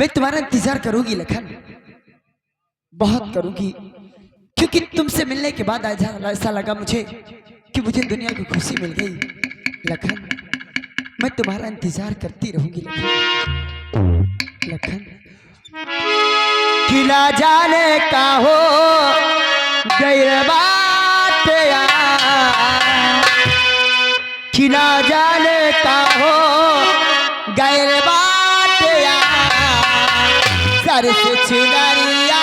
मैं तुम्हारा इंतजार करूंगी लखन, बहुत करूंगी, क्योंकि तुमसे मिलने के बाद आज ऐसा लगा मुझे कि मुझे दुनिया की खुशी मिल गई। लखन मैं तुम्हारा इंतजार करती रहूंगी लखन। लखन किला जाने का हो गैर बात यार, किला जाने का हो गैर बात यार, सर से चिड़िया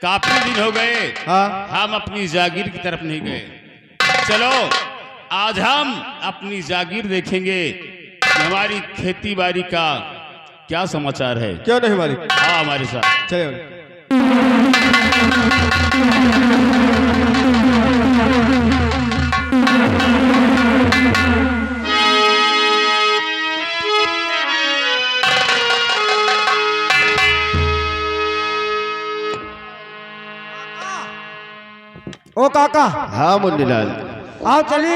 काफी दिन हो गए। हाँ हम अपनी जागीर की तरफ नहीं गए। चलो आज हम अपनी जागीर देखेंगे कि हमारी खेती बाड़ी का क्या समाचार है। क्यों नहीं मालिक, हाँ हमारे साथ चलिए। ओ काका, हाँ मुन्नीलाल, आओ चली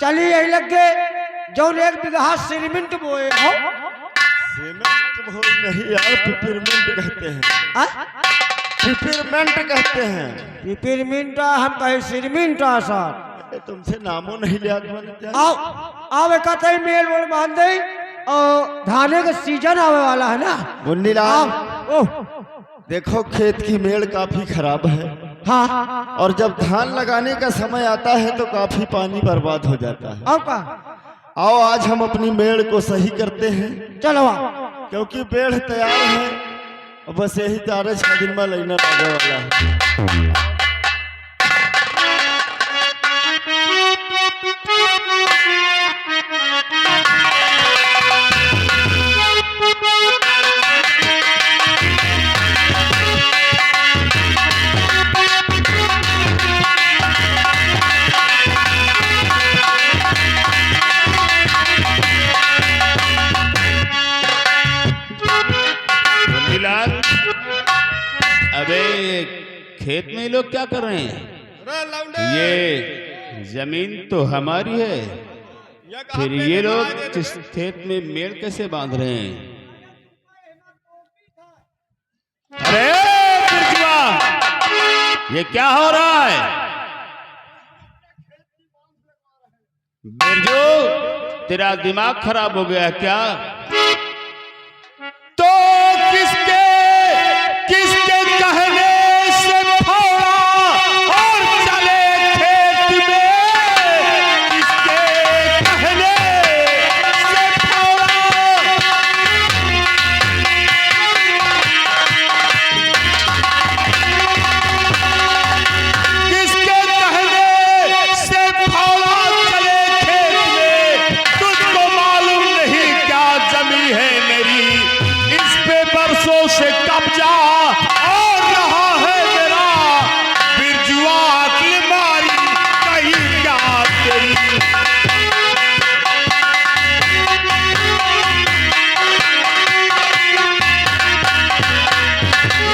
चली यही लग गए जो 1 बीघा सीमेंट बोए हो। सीमेंट बोल नहीं यार, पिपरमेंट कहते हैं। आ? पिपरमेंट कहते हैं। पिपरमेंट हम कहे सीमेंट सर। तुमसे नामों नहीं लिया। आओ आओ एक मेल बोल बांध दे और धाने का सीजन आवे वाला है ना मुन्नीलाल। ओह देखो खेत की मेड़ काफी खराब है। हाँ और जब धान लगाने का समय आता है तो काफी पानी बर्बाद हो जाता है। आओ का आओ आज हम अपनी मेड़ को सही करते हैं, चलो क्योंकि पेड़ तैयार है और बस यही 4-6 दिन में लेना लगने वाला है। अबे खेत में लोग क्या कर रहे हैं? ये जमीन तो हमारी है, फिर ये लोग इस खेत में मेड़ कैसे बांध रहे हैं? अरे बिरजुआ, ये क्या हो रहा है? बिरजू तेरा दिमाग खराब हो गया क्या? तो किसके कहने से फोड़ा और चले खेत में? किसके कहने से फोड़ा? किसके कहने से फोड़ा बरसों से कब्जा और रहा है मेरा बिरजुआ की मारी कहीं क्या तेरी।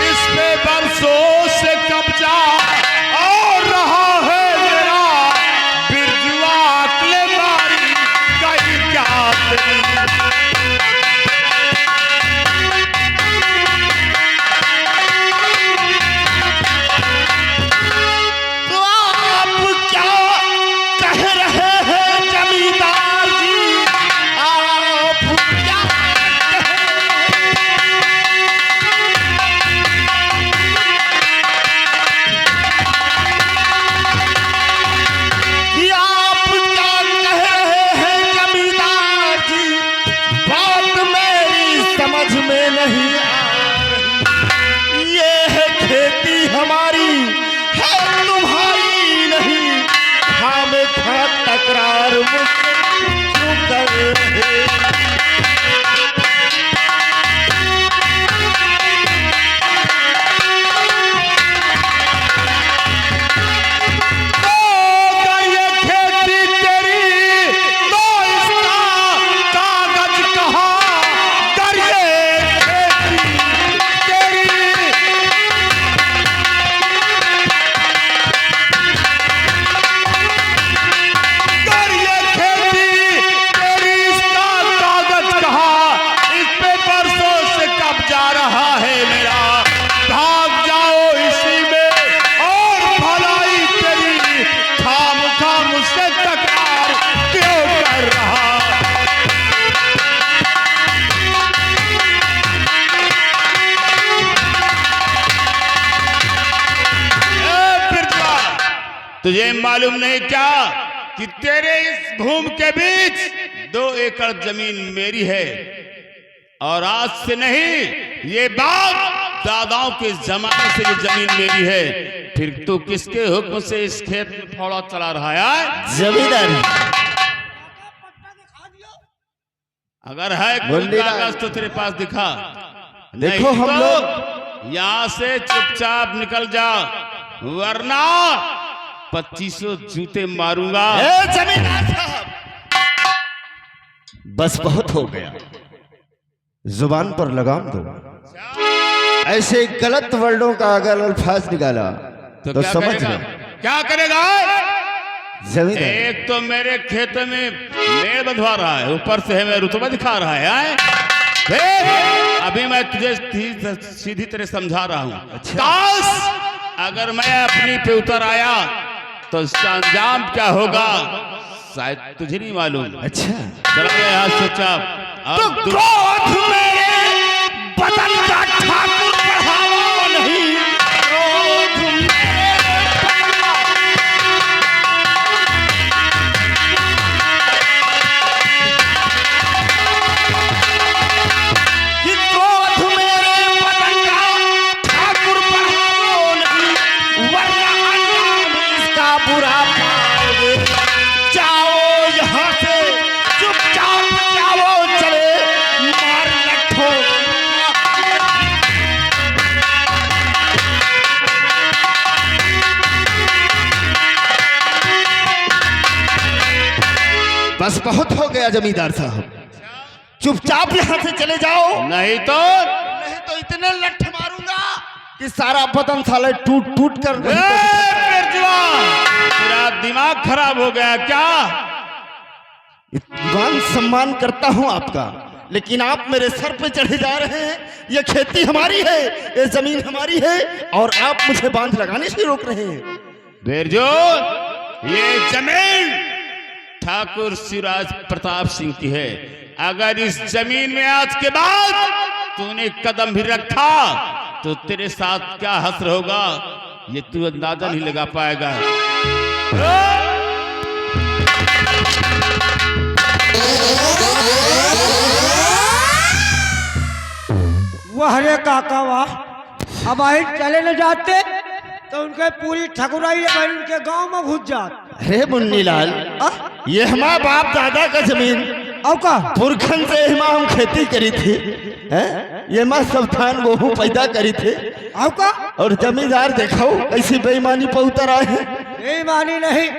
इस पे बरसों से कब्जा और रहा है मेरा बिरजुआ की मारी कहीं क्या तेरी। तकरार मुझसे क्यों कर रहे? तुझे मालूम नहीं क्या कि तेरे इस भूमि के बीच 2 एकड़ जमीन मेरी है और आज से नहीं ये बाप दादाओं के जमाने से ये जमीन मेरी है। फिर तू किसके हुक्म से इस खेत में फौड़ा चला रहा है? जमींदार अगर है कोई कागज तो तेरे पास दिखा। देखो हम लोग यहाँ से चुपचाप निकल जा वरना 2500 जूते मारूंगा। जमींदार साहब बस बहुत हो गया, जुबान पर लगाम दो। ऐसे गलत वर्डों का अगर अल्फाज निकाला तो समझ लो क्या करेगा। जमींदार एक तो मेरे खेत में मेड़ बंधवा रहा है, ऊपर से हमें रुतबा दिखा रहा है। अभी मैं तुझे सीधी तरह समझा रहा हूँ। काश अगर मैं अपनी पे उतर आया तो इसका अंजाम क्या होगा शायद तुझे नहीं मालूम। अच्छा चला गया यहाँ से चाप। तो क्रोध मेरे बदन का ठाकुर बढ़ावा नहीं, क्रोध कि क्रोध मेरे बदन का ठाकुर बढ़ावा नहीं, वरना अंजाम इसका बुरा पाओगे। जाओ यहाँ से चुपचाप जाओ, चले मार लट्ठों। बस बहुत हो गया जमींदार साहब, चुपचाप यहाँ से चले जाओ, नहीं तो इतने लट्ठ मारूंगा कि सारा बदन साले टूट टूट कर तेरा दिमाग खराब हो गया क्या? मान सम्मान करता हूं आपका, लेकिन आप मेरे सर पे चढ़े जा रहे हैं। ये खेती हमारी है, ये जमीन हमारी है और आप मुझे बांध लगाने से रोक रहे हैं। बिरजू, ये जमीन ठाकुर शिवराज प्रताप सिंह की है। अगर इस जमीन में आज के बाद तूने कदम भी रखा तो तेरे साथ क्या हश्र होगा ये तू अंदाजा नहीं लगा पाएगा। वाह रे काका वाह, अब आई चले न जाते तो उनके पूरी ठकुराई उनके गांव में घुस जात। अरे मुन्नीलाल, ये हमारा बाप दादा का जमीन और का पुरखन से हिमा हम खेती करी थी हैं? ये माँ सब धान गेहूं पैदा करी थे और का और जमींदार देखो कैसी बेईमानी पर उतर आए हैं। बेईमानी नहीं,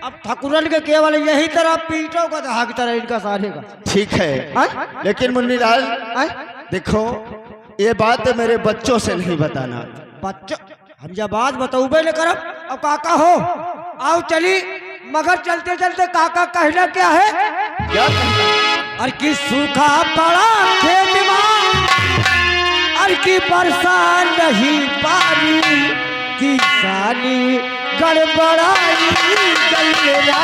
अब ठकुरन के केवल यही तरह पीटों का दहा की तरह इनका सारे का। ठीक है हाँ? लेकिन मुन्नीलाल हाँ? देखो ये बात मेरे बच्चों से नहीं बताना। बच्चों हम जब बात बताऊबे न करब। अब काका हो आओ चली, मगर चलते चलते काका कहना क्या है? क्या अर की सूखा पड़ा खेत में, अर की वर्षा नहीं पानी, किसानी गड़बड़ाई गलिया।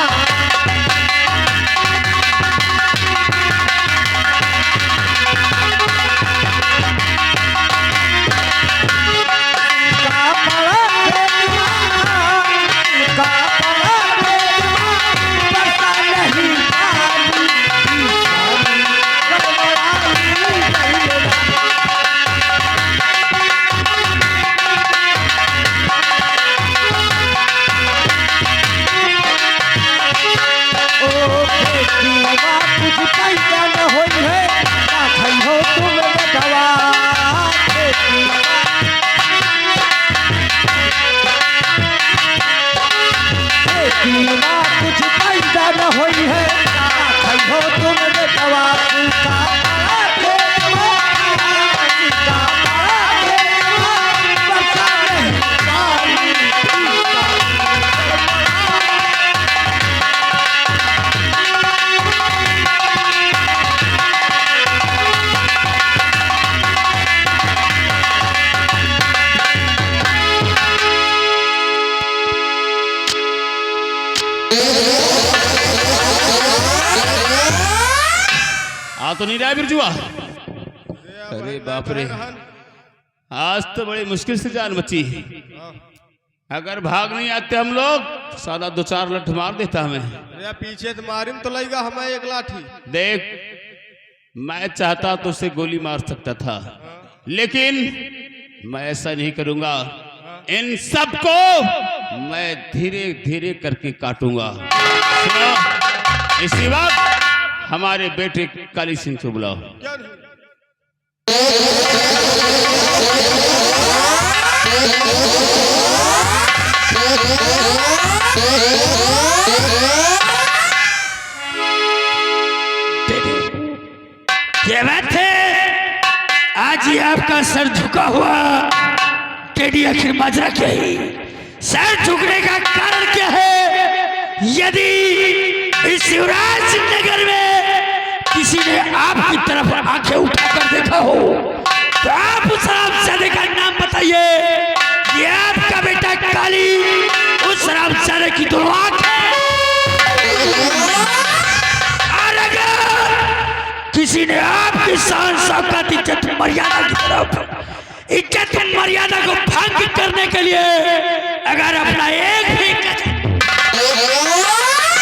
कुछ पैसा न होई है, हो तुम बेटवा सूखा तो नहीं रहा बिरजुआ। अरे बाप रे, आज तो बड़ी मुश्किल से जान बची। अगर भाग नहीं आते हम लोग तो साला 2-4 लठ मार देता हमें। अरे पीछे तो मारिम तो लगेगा हमें एक लाठी। देख मैं चाहता तो उसे गोली मार सकता था, लेकिन मैं ऐसा नहीं करूंगा। इन सबको मैं धीरे धीरे करके काटूंगा। सुनो, इसी वक्त हमारे बेटे काली सिंह को बुलाओ। क्या नहीं? क्या बात है? आज ही आपका सर झुका हुआ टेडी, आखिर माजरा क्या है? सर झुकने का कारण क्या है? यदि इस शिवराज नगर में किसी ने आपकी तरफ आंखें उठाकर देखा हो तो आप उस शराबजादे का नाम बताइए। ये आपका बेटा काली उस शराबजादे की दोनों आंखें। और अगर किसी ने आपकी शान शौकत इज्जत मर्यादा की तरफ इज्जत मर्यादा को भंग करने के लिए अगर अपना एक भी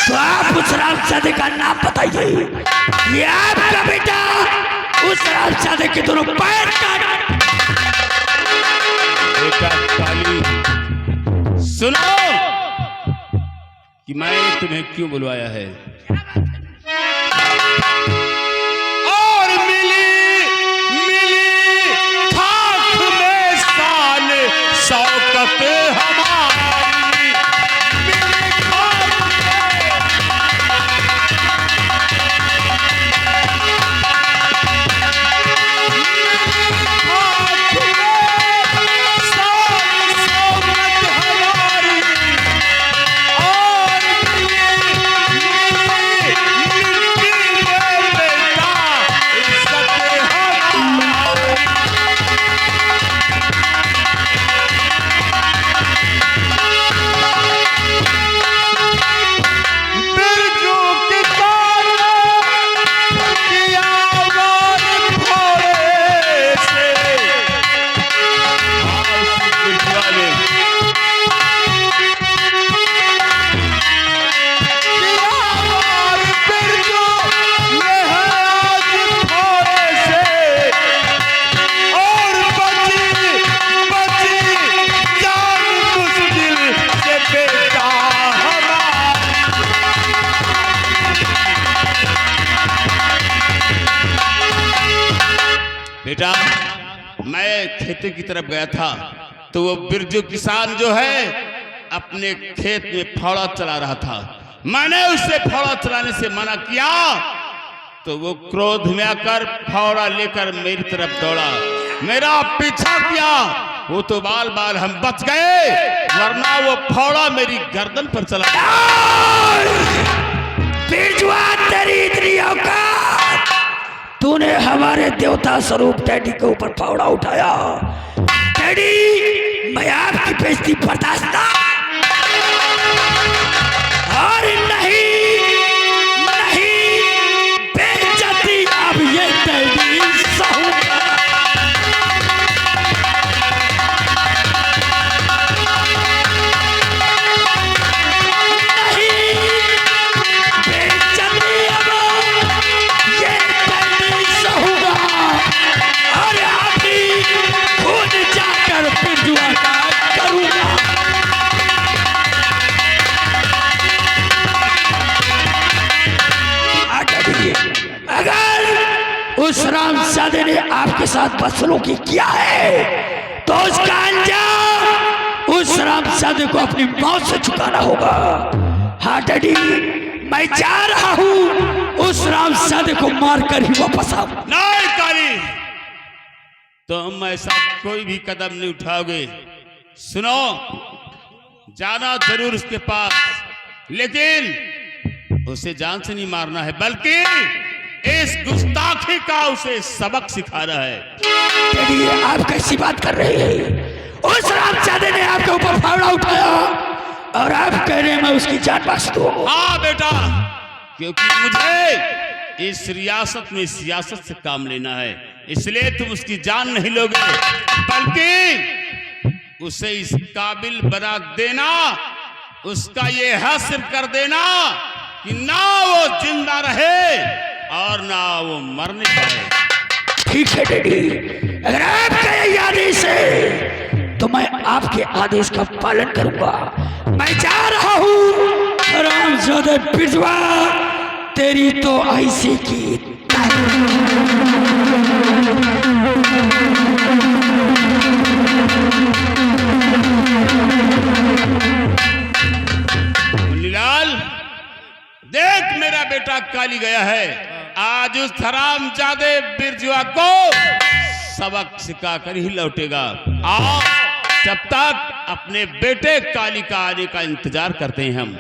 तो आप उस शराबजादे का नाम बताइए। ये आपका बेटा उस शराबजादे के दोनों पैर काट। बेटा काली, सुनो कि मैंने तुम्हें क्यों बुलवाया है। और मिली खाक में शान शौकत हमारी, मिली खाक में मैं खेती की तरफ गया था तो वो बिरजू किसान जो है अपने खेत में फावड़ा चला रहा था। मैंने उससे फावड़ा चलाने से मना किया तो वो क्रोध में आकर फावड़ा लेकर मेरी तरफ दौड़ा, मेरा पीछा किया। वो तो बाल बाल हम बच गए, वरना वो फावड़ा मेरी गर्दन पर चला बिरजुआ, तेरी इतनी औकात! तूने हमारे देवता स्वरूप टेडी के ऊपर फावड़ा उठाया। टेडी, मैं आपकी बेइज्जती बर्दाश्त ना और नहीं बेइज्जती अब ये टेडी सहूंगा। उस रामजादे ने आपके साथ बदसलूकी किया है तो उसका अंजाम उस रामजादे को अपनी मौत से चुकाना होगा। हाँ डैडी, मैं जा रहा हूँ, उस रामजादे को मारकर ही वापस आऊं। नहीं काली, तुम ऐसा कोई भी कदम नहीं उठाओगे। सुनो, जाना जरूर उसके पास, लेकिन उसे जान से नहीं मारना है, बल्कि इस गुस्ताखी का उसे सबक सिखाना है। डैडी, आप कैसी बात कर रहे हैं? उस रामजादे ने आपके ऊपर फावड़ा उठाया और आप कह रहे हैं मैं उसकी जान बख्श दूं। हाँ बेटा, क्योंकि मुझे इस रियासत में सियासत से काम लेना है, इसलिए तुम उसकी जान नहीं लोगे, बल्कि उसे इस काबिल बना देना, उसका ये हासिल कर देना कि ना वो जिंदा रहे और ना वो मरने पाए। ठीक है डैडी, अगर आपका यही आदेश है तो मैं आपके आदेश का पालन करूंगा। मैं जा रहा हूँ। रामजादे बिरजुआ, तेरी तो ऐसी की मुन्नीलाल, देख मेरा बेटा काली गया है, आज उस हरामजादे बिरजुआ को सबक सिखा कर ही लौटेगा। आओ, जब तक अपने बेटे काली का आने का इंतजार करते हैं हम।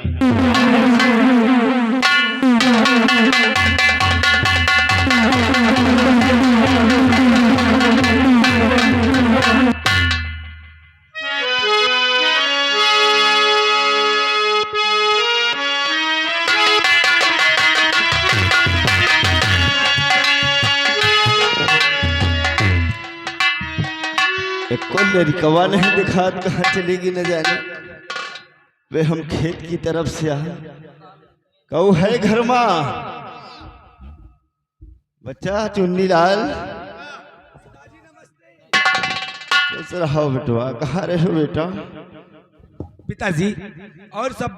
कोई लड़कवा नहीं दिखा, कहाँ चलेगी न जाने। वे हम खेत की तरफ से आए, कहू है घर माँ? बच्चा चुन्नीलाल, कैसे रहो बेटवा? कहाँ रहे हो बेटा? पिताजी, और सब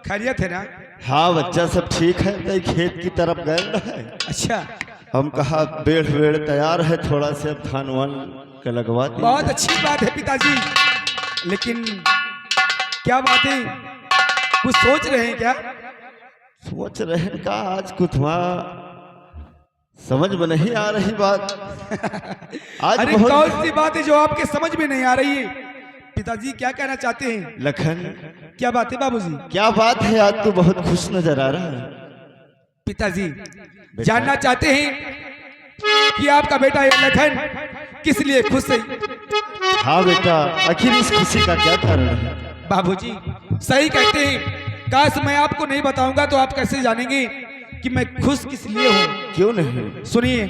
खैरियत है ना? हाँ बच्चा, सब ठीक है। तो खेत की तरफ गए है। अच्छा, हम कहा बेड़ वेड़ तैयार है, थोड़ा से अब धान वान का लगवा दी। बहुत अच्छी बात है पिताजी, लेकिन क्या बात है, कुछ सोच रहे हैं क्या? सोच रहे हैं का आज कुछ वहाँ समझ में नहीं आ रही बात। आज अरे कौन सी बात है जो आपके समझ में नहीं आ रही है? पिताजी क्या कहना चाहते हैं? लखन, क्या बात है बाबूजी? क्या बात है? आज तो बहुत खुश नजर आ रहा है। पिताजी जानना चाहते हैं कि आपका बेटा ये लखन किस लिए खुश है? हाँ बेटा, आखिर इस खुशी का क्या कारण है? बाबूजी सही कहते हैं, काश मैं आपको नहीं बताऊंगा तो आप कैसे जानेंगे कि मैं खुश किस लिए हूँ? क्यों नहीं? सुनिए,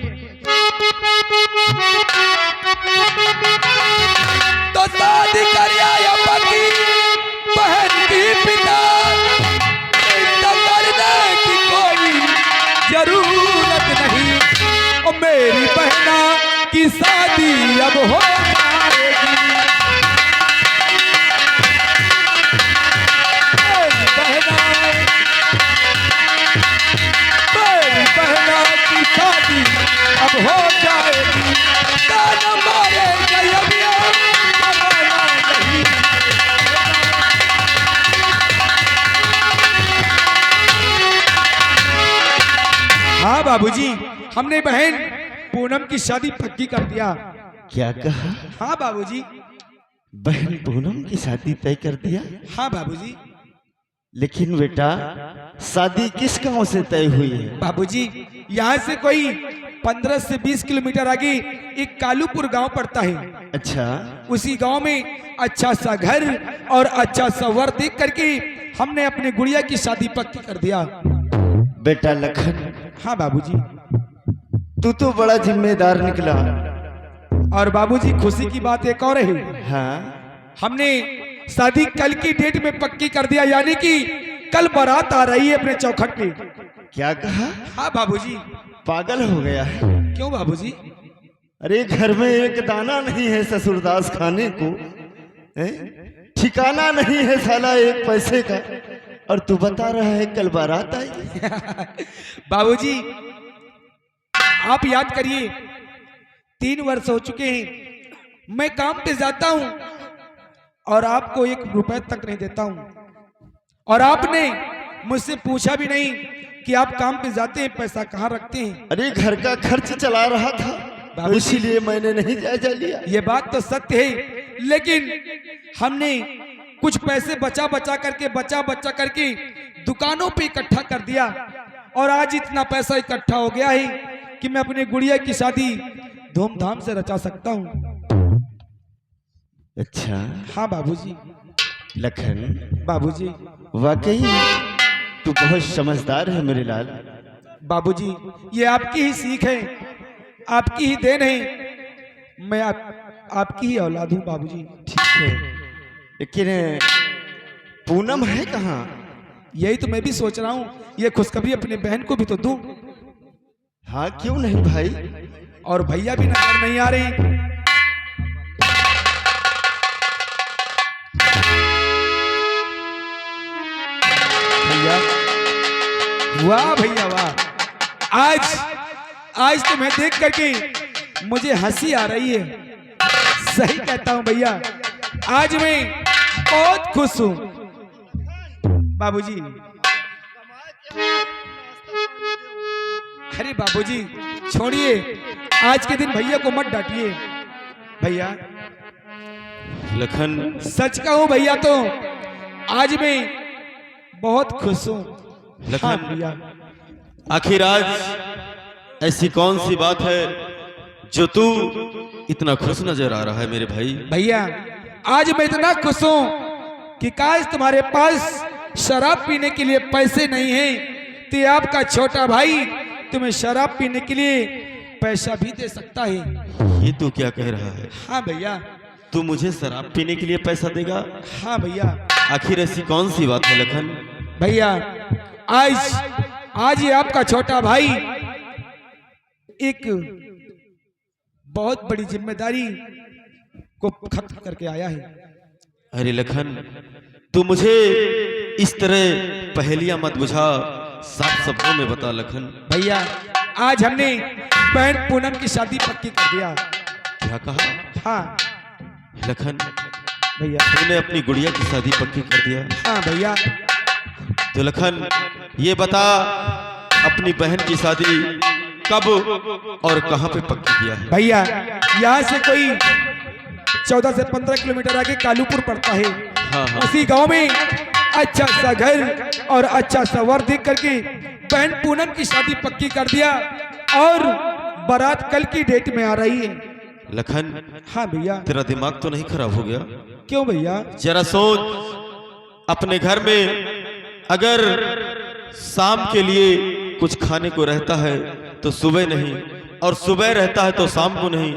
तो शादी कर आया पति बहन की पिता, करने की कोई जरूरत नहीं, और मेरी बहना की शादी अब हो जाएगी। मेरी बहना की शादी अब हो जाएगी, ताना मारेंगे बाबूजी, हमने बहन पूनम की शादी पक्की कर दिया। क्या कहा? हाँ बाबूजी। बहन पूनम की शादी तय कर दिया? हाँ बाबूजी। लेकिन बेटा शादी किस गांव से तय हुई है? बाबूजी, यहाँ से कोई 15 से 20 किलोमीटर आगे एक कालूपुर गांव पड़ता है। अच्छा, उसी गांव में अच्छा सा घर और अच्छा सा वर देख करके हमने अपने गुड़िया की शादी पक्की कर दिया। बेटा लखन, हाँ बाबूजी। तू तो बड़ा जिम्मेदार निकला। और बाबूजी, खुशी की बात एक और है। हाँ, हमने शादी कल की डेट में पक्की कर दिया, यानी कि कल बारात आ रही है अपने चौखट पे। क्या कहा? हाँ बाबूजी। पागल हो गया है? क्यों बाबूजी? अरे घर में एक दाना नहीं है ससुरदास खाने को, ठिकाना नहीं है साला एक पैसे का, और तू बता रहा है कल बारात आई। बाबूजी, आप याद करिए, 3 वर्ष हो चुके हैं मैं काम पे जाता हूं और आपको 1 रुपए तक नहीं देता हूं, और आपने मुझसे पूछा भी नहीं कि आप काम पे जाते हैं, पैसा कहाँ रखते हैं। अरे घर का खर्च चला रहा था, तो इसीलिए मैंने नहीं जायजा लिया। ये बात तो सत्य है, लेकिन हमने कुछ पैसे बचा बचा करके दुकानों पे इकट्ठा कर दिया, और आज इतना पैसा इकट्ठा हो गया है कि मैं अपनी गुड़िया की शादी धूमधाम से रचा सकता हूँ। अच्छा, हाँ बाबूजी। लखन बाबूजी, वाकई तू बहुत समझदार है मेरे लाल। बाबूजी, ये आपकी ही सीख है, आपकी ही देन है, मैं आपकी ही औलाद हूँ बाबूजी। ठीक है, लेकिन पूनम है कहाँ? यही तो मैं भी सोच रहा हूँ, ये खुशखबरी अपने बहन को भी तो दूं। हाँ, क्यों नहीं भाई? और भैया भी नजर नहीं आ रहे। भैया, वाह भैया वाह, आज तो मैं देख करके मुझे हंसी आ रही है। सही कहता हूं भैया, आज मैं बहुत खुश हूं। बाबूजी, अरे बाबूजी छोड़िए, आज के दिन भैया को मत डांटिए। भैया, लखन, सच कहूं भैया तो आज मैं बहुत खुश हूं। लखन, हाँ भैया। आखिर आज ऐसी कौन सी बात है जो तू इतना खुश नजर आ रहा है मेरे भाई? भैया, आज मैं इतना खुश हूं कि काश तुम्हारे पास शराब पीने के लिए पैसे नहीं है तो आपका छोटा भाई तुम्हें शराब पीने के लिए पैसा भी दे सकता है। ये तू क्या कह रहा है? हाँ भैया। तू मुझे शराब पीने के लिए पैसा देगा? हाँ भैया। आखिर ऐसी कौन सी बात है लखन? भैया, आज ये आपका छोटा भाई एक बहुत बड़ी जिम्मेदारी को खत्म करके आया है। अरे लखन, तू मुझे इस तरह पहेलियां मत बुझा, साफ शब्दों में बता लखन। भैया, आज हमने बहन पूनम की शादी पक्की कर दिया। क्या कहा? हाँ लखन, भैया। तूने अपनी गुड़िया की शादी पक्की कर दिया? हाँ भैया। तो लखन, ये बता अपनी बहन की शादी कब और कहां पे पक्की किया है? भैया, यहाँ से कोई 14 से 15 किलोमीटर आगे कालूपुर पड़ता है। हाँ, हाँ। उसी गांव में अच्छा सा घर और अच्छा सा वर देख करके बहन पूनम की शादी पक्की कर दिया, और बारात कल की डेट में आ रही है। लखन, हाँ भैया। तेरा दिमाग तो नहीं खराब हो गया? क्यों भैया? जरा सोच, अपने घर में अगर शाम के लिए कुछ खाने को रहता है तो सुबह नहीं, और सुबह रहता है तो शाम को नहीं,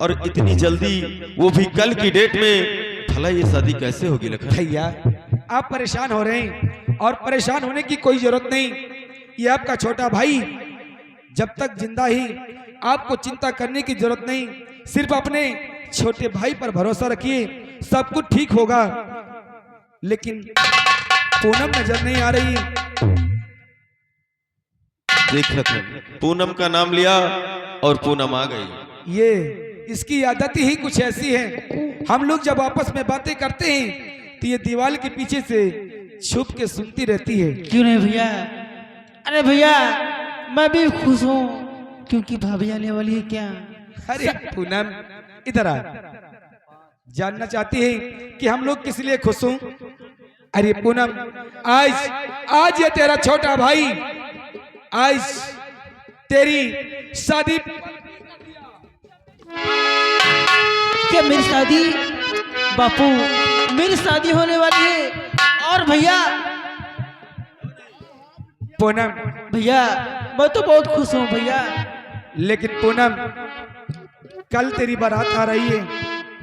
और इतनी जल्दी वो भी कल की डेट में, भला ये शादी कैसे होगी लखन? भैया, आप परेशान हो रहे हैं, और परेशान होने की कोई जरूरत नहीं। ये आपका छोटा भाई जब तक जिंदा ही, आपको चिंता करने की जरूरत नहीं। सिर्फ अपने छोटे भाई पर भरोसा रखिए, सब कुछ ठीक होगा। लेकिन पूनम नजर नहीं आ रही। देख लखन, पूनम का नाम लिया और पूनम आ गई। ये इसकी आदत ही कुछ ऐसी है, हम लोग जब आपस में बातें करते हैं तो ये दीवार के पीछे से छुप के सुनती रहती है। क्यों नहीं भैया? अरे भैया, मैं भी खुश हूँ क्योंकि भाभी आने वाली है क्या। अरे पूनम इधर आ, जानना चाहती है कि हम लोग किस लिए खुश हूँ। अरे पूनम आज ये तेरा छोटा भाई आज तेरी शादी। क्या मेरी शादी? बापू मेरी शादी होने वाली है। और भैया पूनम भैया मैं तो बहुत खुश हूँ भैया। लेकिन पूनम कल तेरी बारात आ रही है।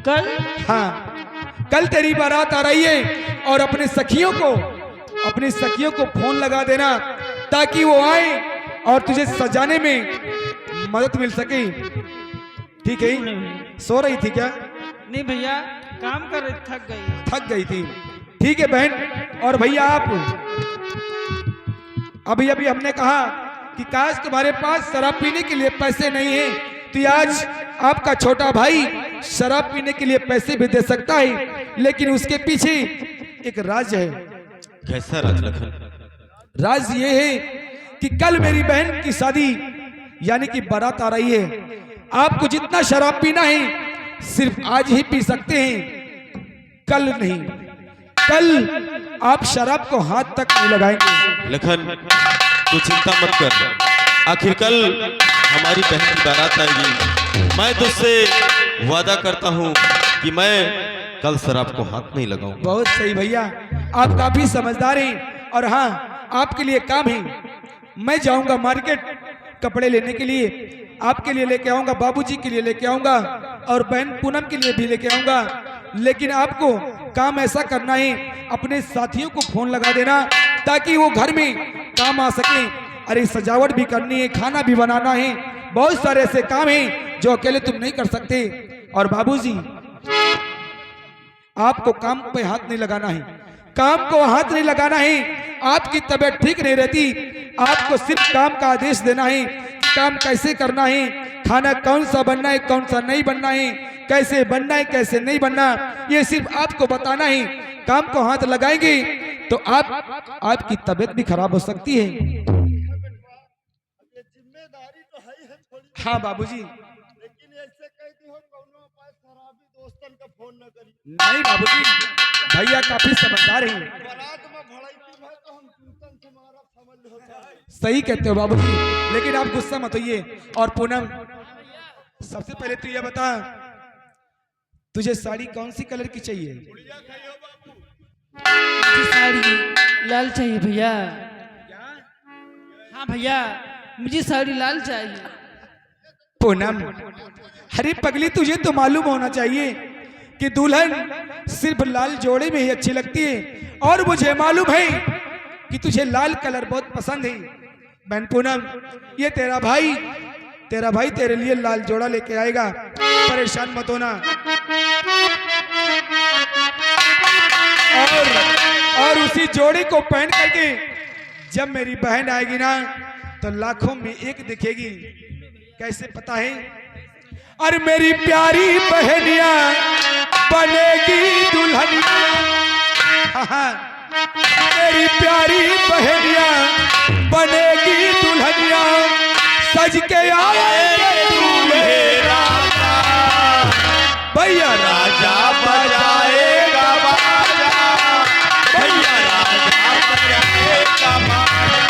कल? हाँ कल तेरी बारात आ रही है और अपनी सखियों को फोन लगा देना ताकि वो आए और तुझे सजाने में मदद मिल सके। ठीक है? सो रही थी क्या? नहीं भैया काम कर रही, थक गई थी। ठीक है बहन। और भैया आप अभी हमने कहा कि काश तुम्हारे पास शराब पीने के लिए पैसे नहीं है, तो आज आपका छोटा भाई शराब पीने के लिए पैसे भी दे सकता है। लेकिन उसके पीछे एक राज है। कैसा राज लखन? राज ये है कि कल मेरी बहन की शादी यानी कि बारात आ रही है। आपको जितना शराब पीना है सिर्फ आज ही पी सकते हैं, कल नहीं। कल आप शराब को हाथ तक नहीं लगाएंगे। लखन तू चिंता मत कर, आखिर कल हमारी बहन की बारात आएगी। मैं तुझसे वादा करता हूँ कि मैं कल शराब को हाथ नहीं लगाऊंगा। बहुत सही भैया, आप काफी समझदार हैं। और हाँ आपके लिए काम है, मैं जाऊंगा मार्केट कपड़े लेने के लिए, आपके लिए लेके आऊंगा, बाबूजी के लिए लेके आऊंगा और बहन पूनम के लिए भी लेके आऊंगा। लेकिन आपको काम ऐसा करना है, अपने साथियों को फोन लगा देना ताकि वो घर में काम आ सके। अरे सजावट भी करनी है, खाना भी बनाना है, बहुत सारे ऐसे काम हैं जो अकेले तुम नहीं कर सकते। और बाबूजी आपको काम पे हाथ नहीं लगाना है, काम को हाथ नहीं लगाना है। आपकी तबीयत ठीक नहीं रहती, आपको सिर्फ काम का आदेश देना है, काम कैसे करना है, खाना कौन सा बनना है कौन सा नहीं बनना है, कैसे बनना है कैसे नहीं बनना, ये सिर्फ आपको बताना है। काम को हाथ लगाएंगे तो आपकी तबीयत भी खराब हो सकती है। हाँ बाबूजी, नहीं बाबूजी, भैया काफी समझदार हैं। सही कहते हो बाबूजी, लेकिन आप गुस्सा मत होइए। और पूनम सबसे पहले तू ये बता, तुझे साड़ी कौन सी कलर की चाहिए? मुझे साड़ी लाल चाहिए भैया। हाँ भैया मुझे साड़ी लाल चाहिए। पूनम अरे पगली, तुझे तो मालूम होना चाहिए कि दुल्हन सिर्फ लाल जोड़े में ही अच्छी लगती है, और मुझे मालूम है कि तुझे लाल कलर बहुत पसंद है। बहन पूनम, ये तेरा भाई तेरे लिए लाल जोड़ा लेके आएगा, परेशान मत होना। और उसी जोड़े को पहन करके जब मेरी बहन आएगी ना तो लाखों में एक दिखेगी। कैसे पता है? और मेरी प्यारी बहनिया बनेगी दुल्हनिया। हाँ, मेरी प्यारी बहनिया बनेगी दुल्हनिया, सज के आएंगे दूल्हे राजा, भैया राजा बजाएगा बाजा, भैया राजा बजाएगा बाजा।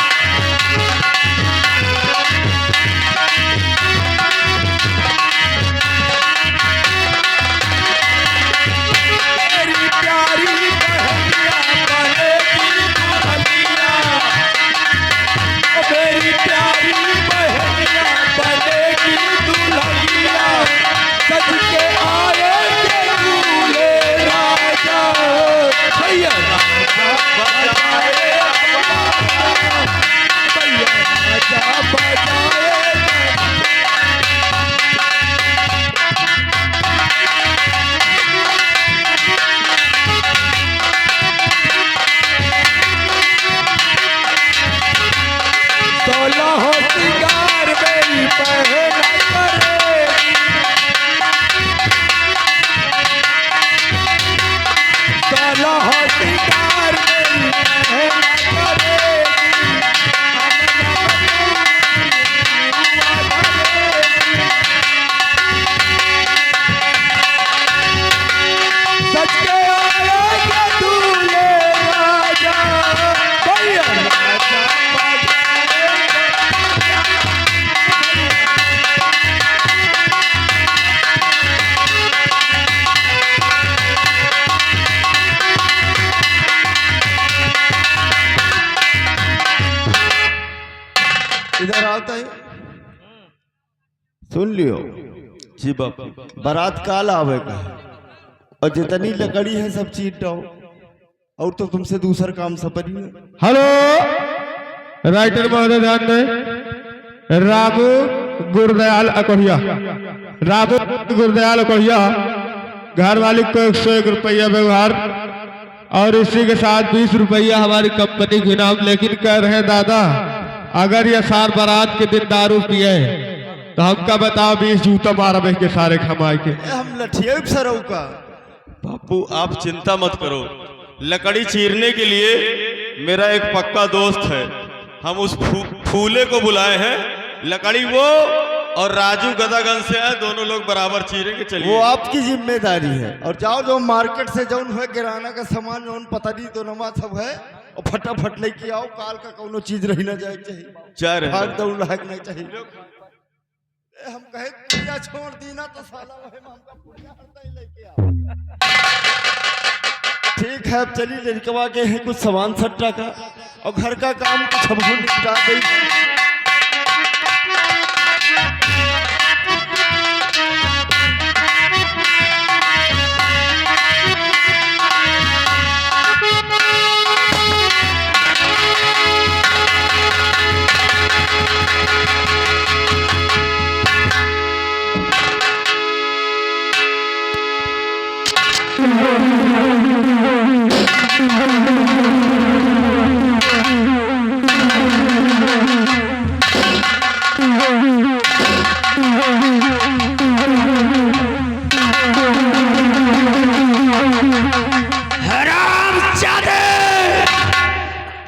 मेरी प्यारी बहनिया बनेगी दुल्हनिया, मेरी प्यारी बहनिया बनेगी दुल्हनिया, सज के आएंगे दूल्हे सुन लियो, जी बापू। बारात काल आवेगा और जितनी लकड़ी है सब चीट डाओ, और तो तुमसे दूसरा काम सपरी है। हेलो, राइटर महोदय ध्यान दें। रामू गुरदयाल अकोहिया, रामू गुरदयाल अकोहिया, घर मालिक को 101 रुपया व्यवहार और इसी के साथ 20 रुपया हमारी कंपनी के नाम। लेकिन कह रहे हैं दादा, अगर ये सार बारात के दिन दारू पिए तो हमका बताओ 20 जूता मारा के सारे कमाई के। हम लठिया सरऊ का। बापू आप चिंता मत करो, लकड़ी चीरने के लिए मेरा एक पक्का दोस्त है, हम उस फूले को बुलाए हैं। लकड़ी वो और राजू गदागंज से है, दोनों लोग बराबर चीरेंगे। चलिए, वो आपकी जिम्मेदारी है। और जाओ जो मार्केट से जौन है किराना का सामान जौन पता नहीं तो नमा सब है, और फटाफट लेके आओ। काल का कोनो चीज रही ना जाए चाहिए, चार भाग दौड़ लगना चाहिए। हम कहे पुड़िया छोड़ दी ना तो साला वही में हमका पुड़िया हरता ही लेके आओ। ठीक है, अब चलिए लड़कवा के हैं कुछ सामान सट्टा का, और घर का काम कुछ हम निपटा देंगे।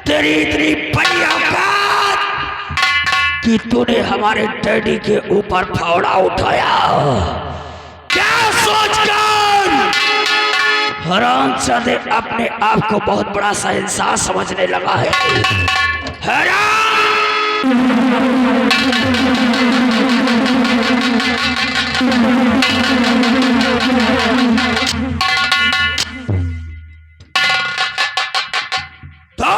तेरी इतनी बड़ी औकात कि तूने हमारे डैडी के ऊपर फावड़ा उठाया। क्या सोचकर हरामजादे अपने आप को बहुत बड़ा शहंशाह समझने लगा है। तो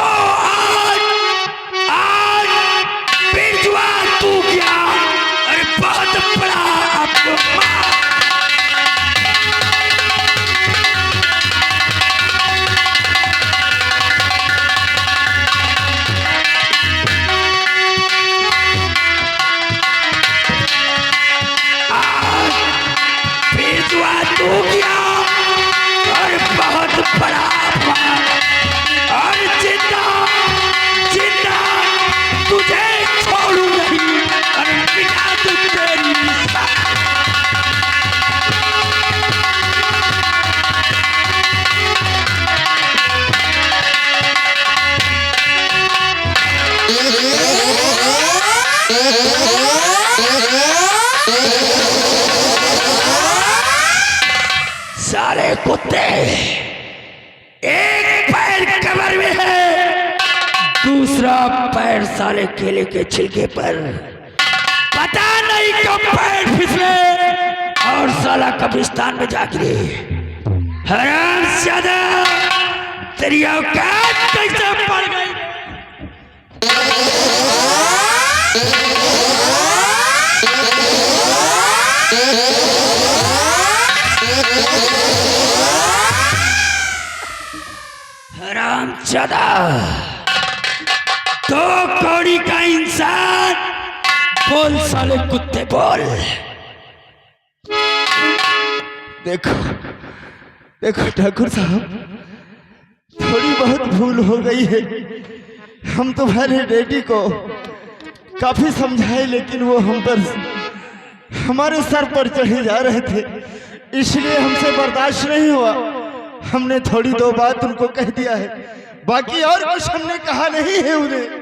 आज बिरजुआ तू क्या, अरे बहुत बड़ा आपको तू किया और बहुत बड़ा अपमान, और जिंदा जिंदा तुझे छोड़ू नहीं और मिटा दूं तेरी निशान। सारे कुत्ते, एक पैर कमर में है, दूसरा पैर साले केले के छिलके पर। पता नहीं कब पैर फिसले और साला कब्रिस्तान में जा गिरे। हरामजादा, तेरी औकात कैसे पड़ गई? हरामजादा, तो कौड़ी का इंसान, बोल साले कुत्ते बोल। देखो देखो ठाकुर साहब, थोड़ी बहुत भूल हो गई है। हम तुम्हारे डैडी को काफी समझाए, लेकिन वो हम पर हमारे सर पर चढ़े जा रहे थे, इसलिए हमसे बर्दाश्त नहीं हुआ। हमने थोड़ी दो बात उनको कह दिया है, बाकी और कुछ हमने कहा नहीं है उन्हें।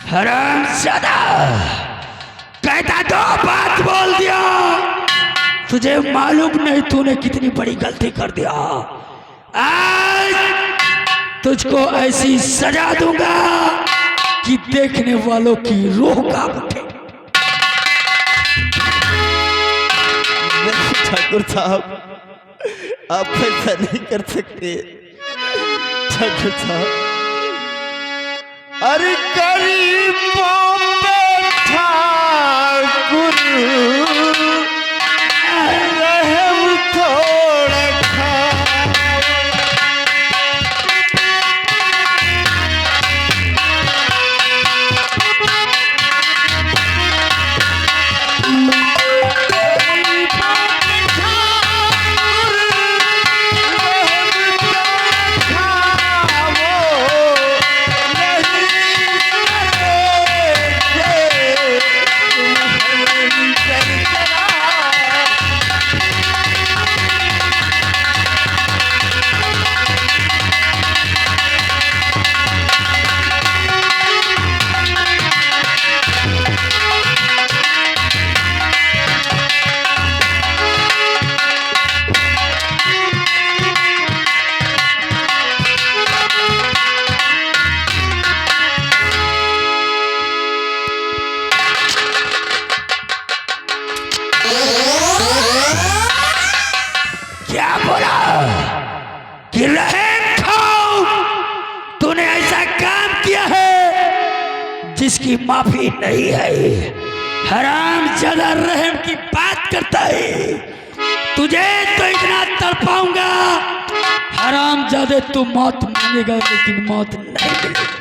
हरामजादा, कहता दो बात बोल दिया, तुझे मालूम नहीं तूने कितनी बड़ी गलती कर दिया। आज तुझको ऐसी सजा दूंगा कि देखने वालों की रूह कांप उठे। ठाकुर साहब, आप ऐसा नहीं कर सकते ठाकुर साहब। अरे गरीबों पे ठाकुर रहम थोड़ा कि रहम खाओ, तूने ऐसा काम किया है जिसकी माफी नहीं है। हराम ज्यादा रहम की बात करता है, तुझे तो इतना तड़पाऊंगा हराम ज्यादा तू मौत मांगेगा लेकिन मौत नहीं मिलेगी।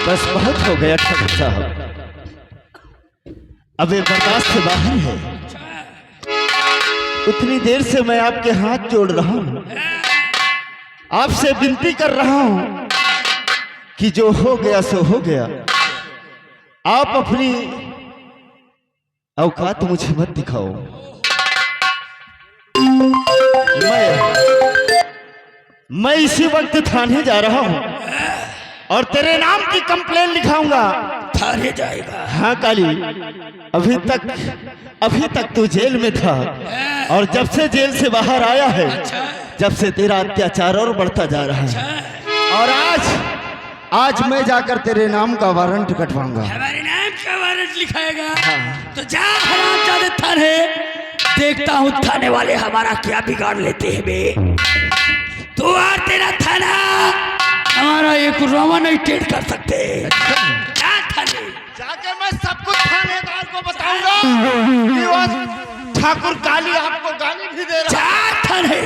बस बहुत हो गया ठाकुर साहब, अब ये बर्दाश्त से बाहर है। उतनी देर से मैं आपके हाथ जोड़ रहा हूं, आपसे विनती कर रहा हूं कि जो हो गया सो हो गया। आप अपनी औकात मुझे मत दिखाओ। मैं इसी वक्त थाने जा रहा हूं और तेरे नाम की कंप्लेन लिखाऊंगा। थाने जाएगा? हाँ काली, अभी तक तू जेल में था और जब से जेल से बाहर आया है, जब से तेरा अत्याचार और बढ़ता जा रहा है। और आज मैं जाकर तेरे नाम का वारंट कटवाऊंगा। हमारे नाम का वारंट लिखाएगा? हाँ। तो जा हरामजादे थाने, देखता हूँ थाने वाले हमारा क्या बिगाड़ लेते हैं बे। तू और तेरा थाना हमारा एक रोमा नहीं टेढ़ कर सकते। जाके मैं सब कुछ थानेदार को बताऊंगा कि वो ठाकुर काली आपको गाली भी दे रहा है।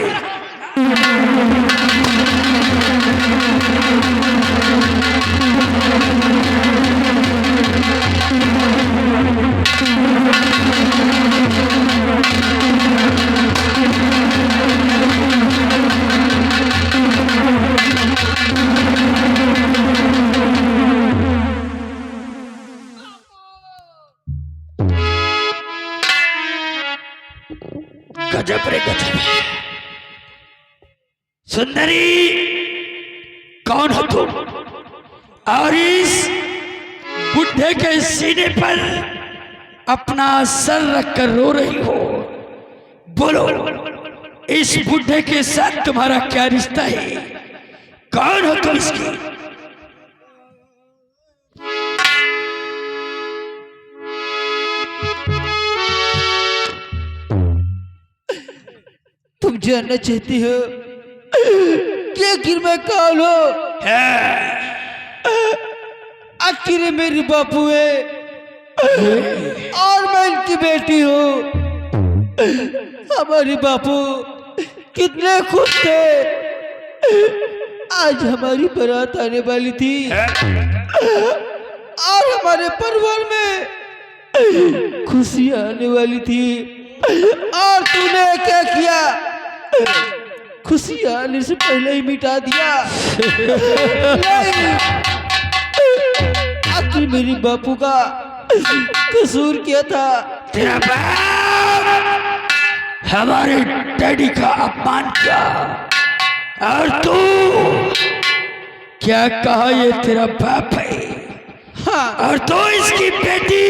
गजब रे गजब। सुंदरी, कौन हो तुम और इस बुढ़े के सीने पर अपना सर रखकर रो रही हो? बोलो, इस बुढ़े के साथ तुम्हारा क्या रिश्ता है? कौन हो तुम इसकी? तुम जानना चाहती हो कि आखिर मैं कौन हो? आखिर मेरे बापू है और मैं इनकी बेटी हूँ। हमारे बापू कितने खुश थे। आज हमारी बारात आने वाली थी और हमारे परिवार में खुशियाँ आने वाली थी, और तूने क्या किया? खुशियाँ आने से पहले ही मिटा दिया। आखिर मेरी बापू का कसूर क्या था? तेरा बाप हमारे डैडी का अपमान किया और तू क्या कहा ये तेरा बाप है? हाँ। और तो इसकी बेटी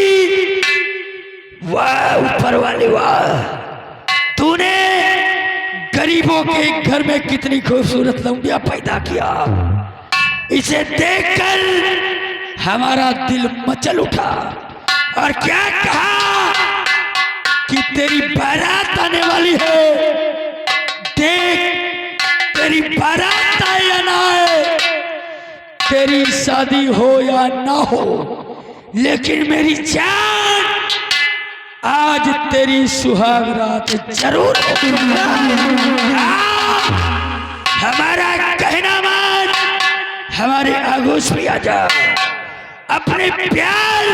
वाह ऊपर वाले वाह, तूने गरीबों के घर में कितनी खूबसूरत लौंडिया पैदा किया। इसे देखकर हमारा दिल मचल उठा और क्या कहा कि तेरी बारात आने वाली है। देख तेरी बारात आए या ना आए, तेरी शादी हो या ना हो, लेकिन मेरी जान आज तेरी सुहाग रात जरूर होगी। हमारा कहना मान, हमारे आगोश भी आ जा। अपने प्यार,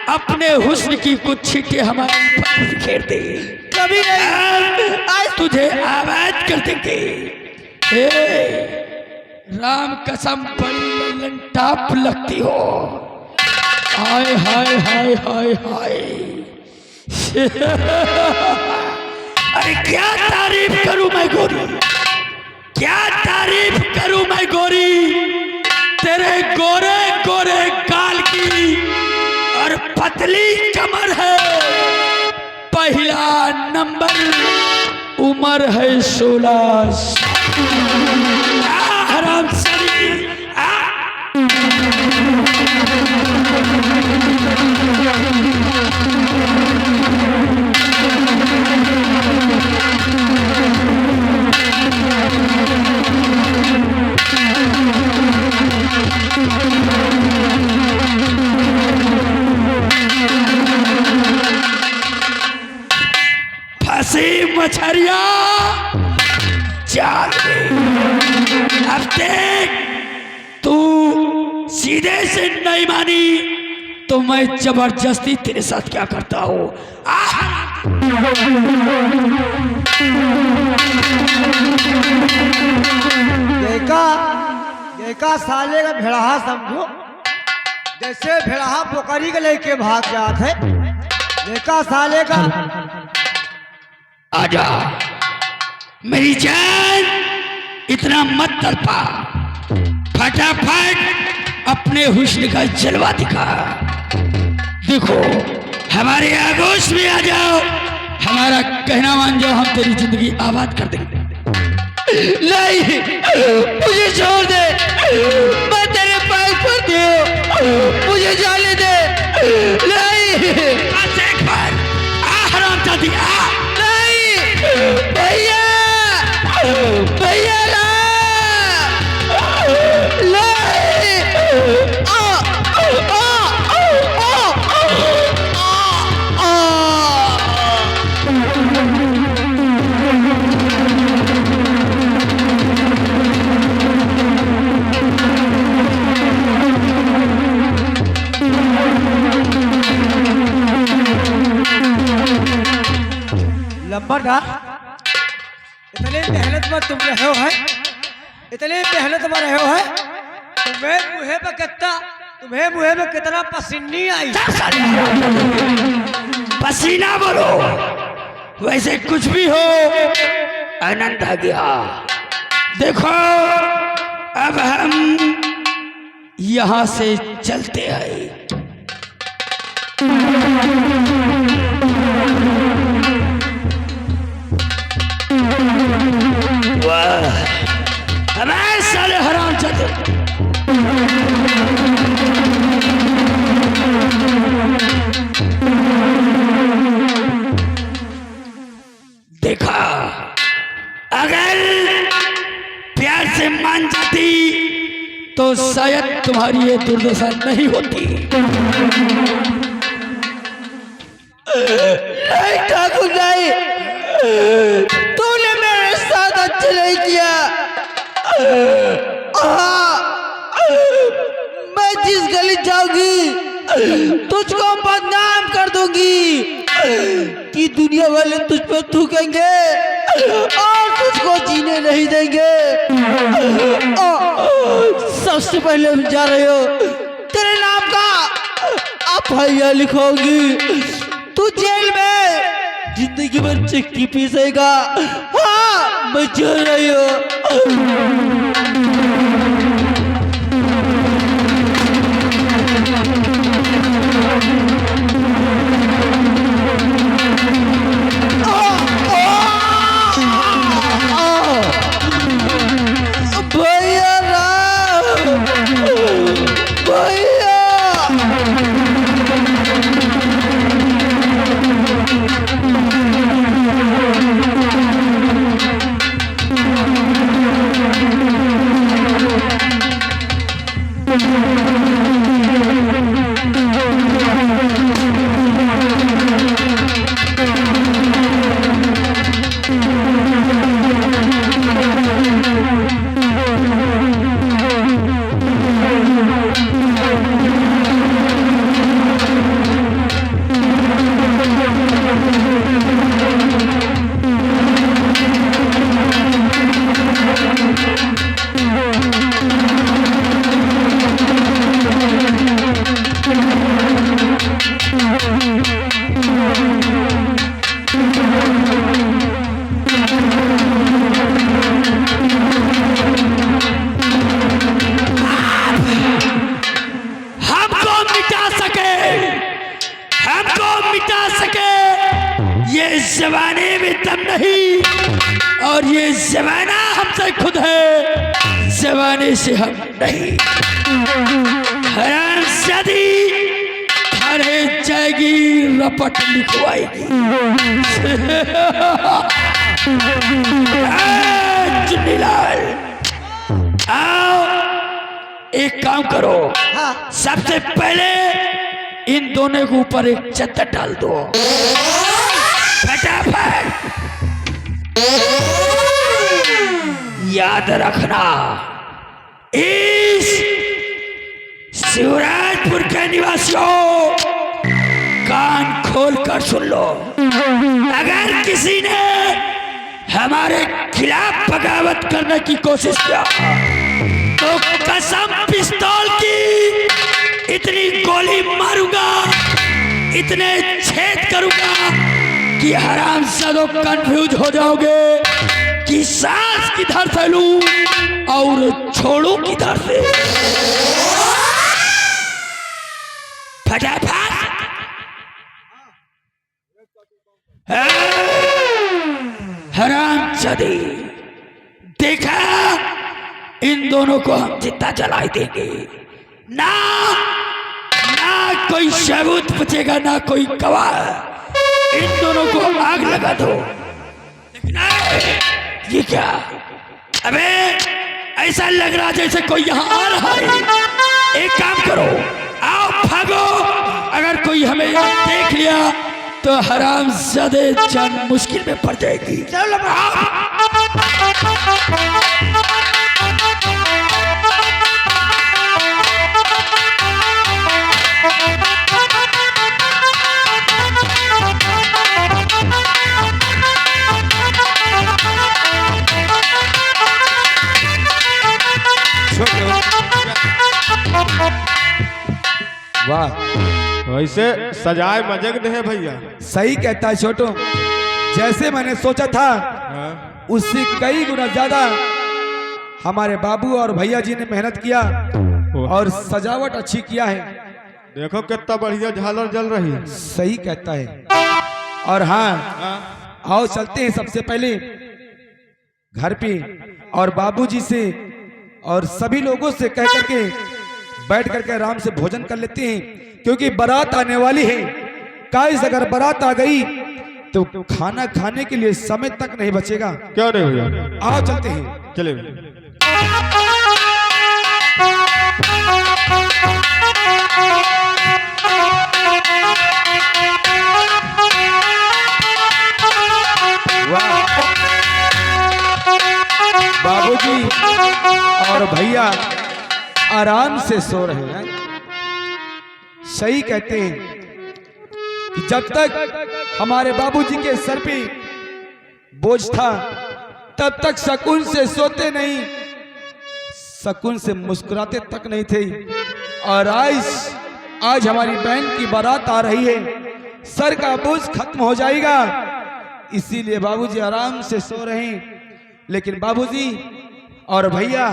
अपने हुस्न की कुछ छींटे हमारे ऊपर बिखेर दे। कभी नहीं, आज तुझे आबाद कर देंगे। राम कसम बड़ी लल्लन टाप लगती हो। हाय हाय हाय हाय हाय। अरे क्या तारीफ करूं मैं गोरी, क्या तारीफ करूं मैं गोरी, तेरे गोरे गोरे गाल की और पतली कमर है। पहला नंबर उम्र है 16। हराम सरी फंसी मछरिया जाल में। अब देख, तू सीधे से नहीं मानी तो मैं जबरदस्ती तेरे साथ क्या करता हूँ। देखा साले का भेड़हा समझो, जैसे भेड़हा पोखरी के लेके भाग जात है। देखा साले का। आजा मेरी जान, इतना मत तड़पा, फटाफट अपने हुस्न का जलवा दिखा। देखो हमारे आगोश में आ जाओ, हमारा कहना मान जाओ, हम तेरी जिंदगी आबाद कर देंगे। नहीं, मुझे छोड़ दे, मैं तेरे पैर पर दे, मुझे जाने दे। नहीं एक बार हराम जाती भैया, भैया लंबरदार, इतने मेहनत में तुम रहे हो है, इतने मेहनत में रहे हो है। तुम्हें मुँह में कितना पसीनी आई। पसीना बोलो, वैसे कुछ भी हो, आनंद आ गया। देखो अब हम यहाँ से चलते हैं। वाह, हमारे साले हराम जाते। देखा, अगर प्यार से मान जाती तो शायद तुम्हारी ये दुर्दशा नहीं होती। नहीं ठाकुर नहीं, तूने मेरे साथ अच्छा नहीं किया। मैं जिस गली जाऊंगी तुझको बदनाम कर दूंगी कि दुनिया वाले तुझ पर थूकेंगे और तुझको जीने नहीं देंगे। सबसे पहले हम जा रहे हो, तेरे नाम का FIR लिखोगी, तू जेल में जिंदगी भर चिक्की पीसेगा। हाँ, मैं जा रही हूँ। और ये जमाना हमसे खुद है, जमाने से हम नहीं। हरामजादी थाने जाएगी, रपट लिखवाएगी। चुन्नीलाल आओ, एक काम करो, सबसे पहले इन दोनों के ऊपर एक चद्दर डाल दो, फटाफट। याद रखना, इस शिवराजपुर के निवासियों कान खोल कर सुन लो, अगर किसी ने हमारे खिलाफ बगावत करने की कोशिश किया तो कसम पिस्तौल की इतनी गोली मारूंगा, इतने छेद करूंगा कि हरामजादों कंफ्यूज हो जाओगे कि सांस किधर से लूं और छोड़ू किधर से। फटाफट हरामजादे, देखा इन दोनों को हम जिंदा जला देंगे, ना ना कोई सबूत बचेगा, ना कोई गवाह। इन दोनों को आग लगा दो। ये क्या? अबे ऐसा लग रहा जैसे कोई यहाँ आ रहा है। एक काम करो, आओ भागो, अगर कोई हमें यहाँ देख लिया तो हरामजादे जान मुश्किल में पड़ जाएगी। चलो वाह, वैसे सजाए मजग दे है भैया। सही कहता है छोटू, जैसे मैंने सोचा था उससे कई गुना ज्यादा हमारे बाबू और भैया जी ने मेहनत किया और सजावट अच्छी किया है। देखो कितना बढ़िया झालर जल रही है। सही कहता है। और हाँ, आओ चलते हैं सबसे पहले घर पे और बाबूजी से और सभी लोगों से कह करके बैठ करके आराम से भोजन कर लेते हैं, क्योंकि बारात आने वाली है। काश अगर बारात आ गई तो खाना खाने के लिए समय तक नहीं बचेगा। क्या रे भैया? आओ चलते हैं। चले। बाबूजी और भैया आराम से सो रहे हैं। सही कहते हैं कि जब तक हमारे बाबूजी के सर पे बोझ था तब तक सुकून से सोते नहीं, सुकून से मुस्कुराते तक नहीं थे। और आज हमारी बहन की बारात आ रही है, सर का बोझ खत्म हो जाएगा, इसीलिए बाबूजी आराम से सो रहे हैं। लेकिन बाबूजी और भैया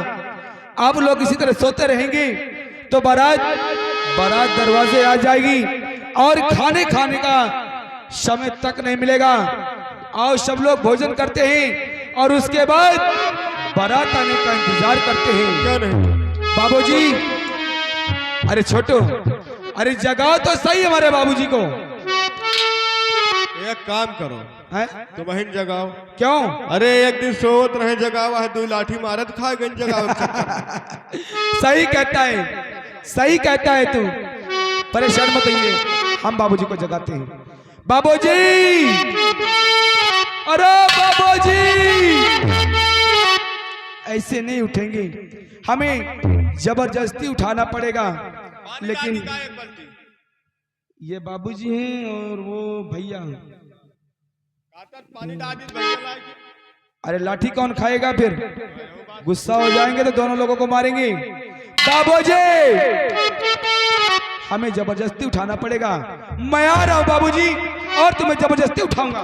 आप लोग इसी तरह सोते रहेंगे तो बारात दरवाजे आ जाएगी और खाने का समय तक नहीं मिलेगा। आओ सब लोग भोजन करते हैं और उसके बाद बारात आने का इंतजार करते हैं। बाबूजी, अरे छोटू, अरे जगाओ तो सही हमारे बाबूजी को। एक काम करो है? तो बहन जगाओ। क्यों? अरे एक दिन सोवत रहे जगावा है, 2 लाठी मारत खा गई जगाओ। सही कहता है, सही कहता है तू, परेशान मत होइए, हम बाबूजी को जगाते हैं। बाबूजी, अरे बाबूजी, ऐसे नहीं उठेंगे, हमें जबरदस्ती उठाना पड़ेगा। लेकिन ये बाबूजी हैं और वो भैया। अरे लाठी कौन खाएगा फिर? गुस्सा हो जाएंगे तो दोनों लोगों को मारेंगे। बाबूजी, हमें जबरदस्ती उठाना पड़ेगा। मैं आ रहा हूं बाबूजी और तुम्हें जबरदस्ती उठाऊंगा।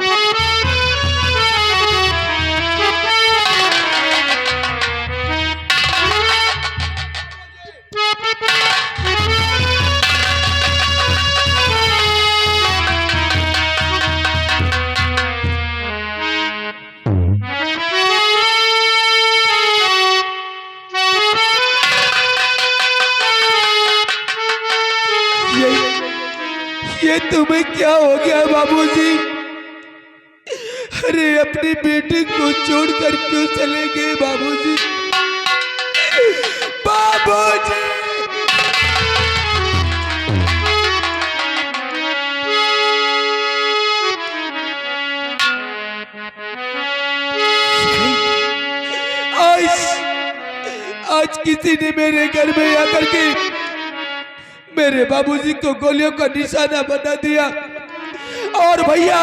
तुम्हें क्या हो गया बाबूजी? अरे अपनी बेटी को छोड़कर क्यों चले गए बाबूजी? बाबूजी! आज किसी ने मेरे घर में आकर के मेरे बाबूजी को गोलियों का निशाना बना दिया। और भैया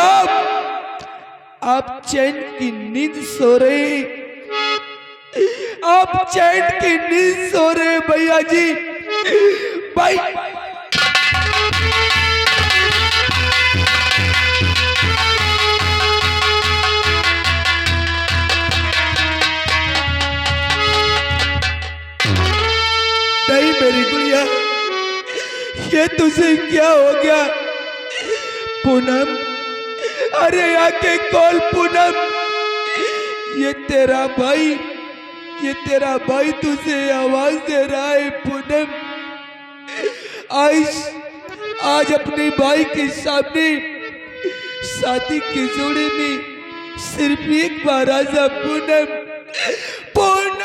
आप चैन की नींद सो रहे, आप चैन की नींद सो रहे भैया जी। भाई नहीं मेरी गुड़िया, ये तुझे क्या हो गया? पूनम, अरे आके कॉल पूनम, ये तेरा भाई तुझे आवाज दे रहा है पूनम। आज अपने भाई के सामने शादी के जोड़े में सिर्फ एक बार आजा पूनम। पूनम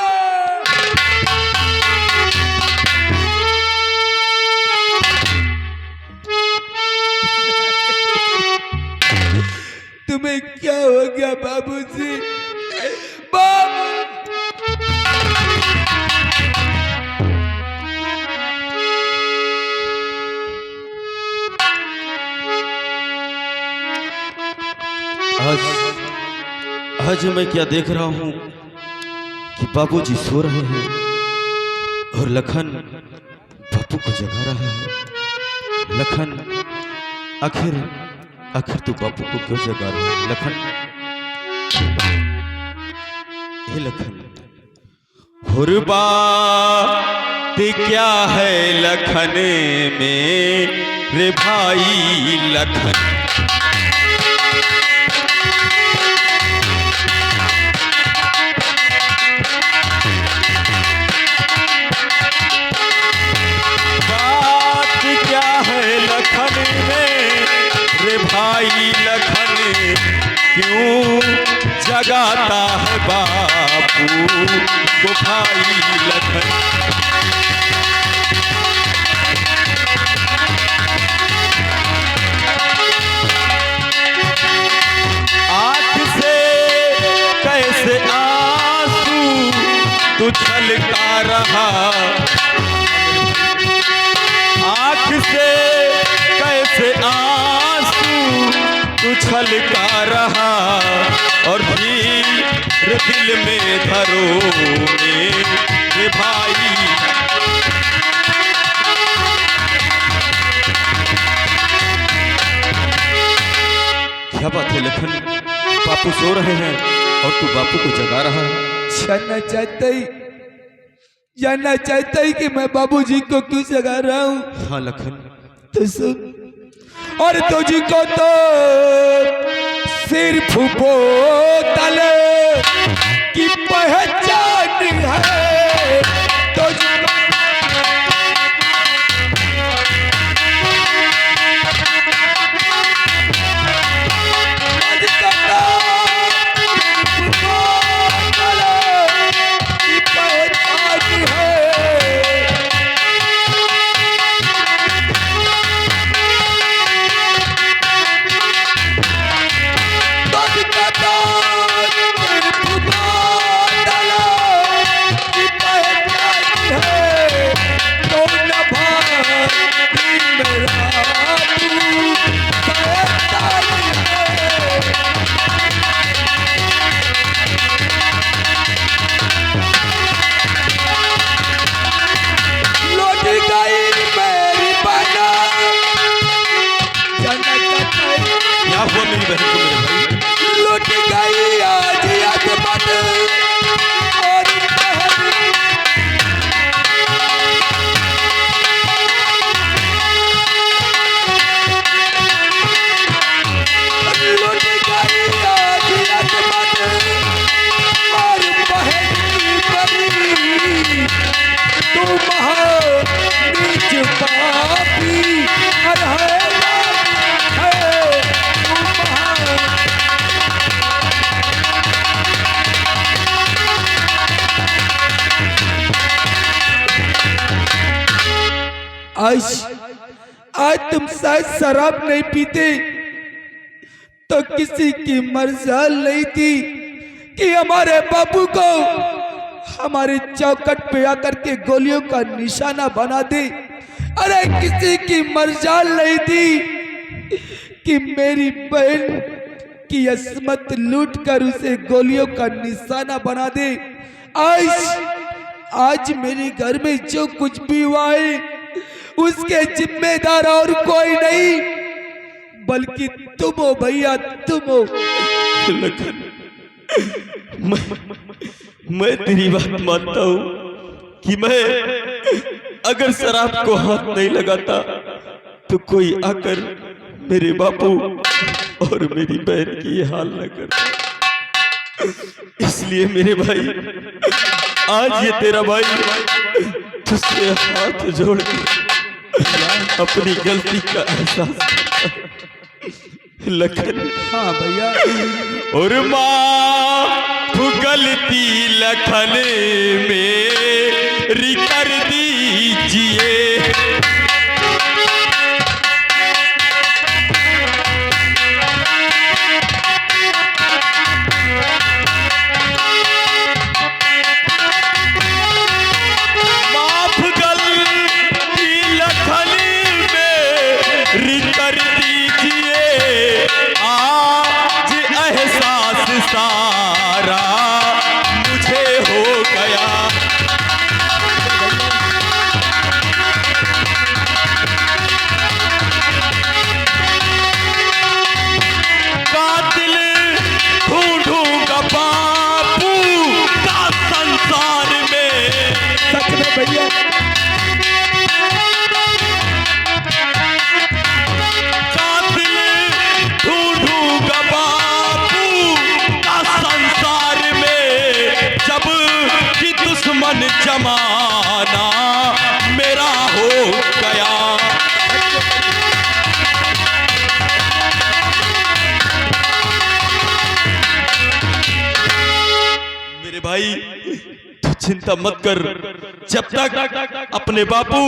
तुम्हें क्या हो गया बाबूजी? बाबू आज मैं क्या देख रहा हूँ कि बाबूजी सो रहे हैं और लखन बापू को जगा रहा है। लखन आखिर तू बापू को क्यों जगा रहा है? लखन, हे लखन, बात क्या है लखन में रे भाई लखन? भाई लखन क्यों जगाता है बापू को भाई लखन? आँख से कैसे आंसू तू छलका रहा, आँख से कैसे तू छलका रहा और धीरे दिल में धरो मेरे भाई। क्या बात है लखन? बापू सो रहे हैं और तू बापू को जगा रहा है। जानना चाहता ही कि मैं बाबूजी को क्यों जगा रहा हूँ? हाँ लखन, तो सुन, और तुझको तो सिर्फ बोतल की पहचान है। तुझको लुट गई आज अजमत और लुट गई आज अजमत और बहनी बनी तू महा नीच पापी अरे आज तुम शायद शराब नहीं पीते तो किसी की मर्जाल नहीं थी कि हमारे बापू को हमारे चौकट पे आकर के गोलियों का निशाना बना दे। अरे किसी की मर्जाल नहीं थी कि मेरी बहन की अस्मत लूट कर उसे गोलियों का निशाना बना दे। आज मेरे घर में जो कुछ भी हुआ है उसके जिम्मेदार और कोई नहीं बल्कि तुम हो भैया, तुम हो। लखन, मैं तेरी बात मानता हूँ कि मैं अगर शराब को हाथ नहीं लगाता तो कोई आकर मेरे बापू और मेरी बहन की ये हाल न करता। इसलिए मेरे भाई, आज ये तेरा भाई तुझसे हाथ जोड़ के अपनी गलती का एहसास करता है। लखन, हाँ भैया। और माफ गलती लखन मेरी कर दीजिए। माफ गलती लखन मेरी कर दीजिए। आज एहसास सारा मुझे हो गया। कातिल ढूंढूंगा बापू का संसार में। सच में भैया, कातिल ढूंढूंगा बापू का संसार में। जब कि दुश्मन जमाना मेरा हो गया। मेरे भाई, तू चिंता मत कर। जब तक अपने बापू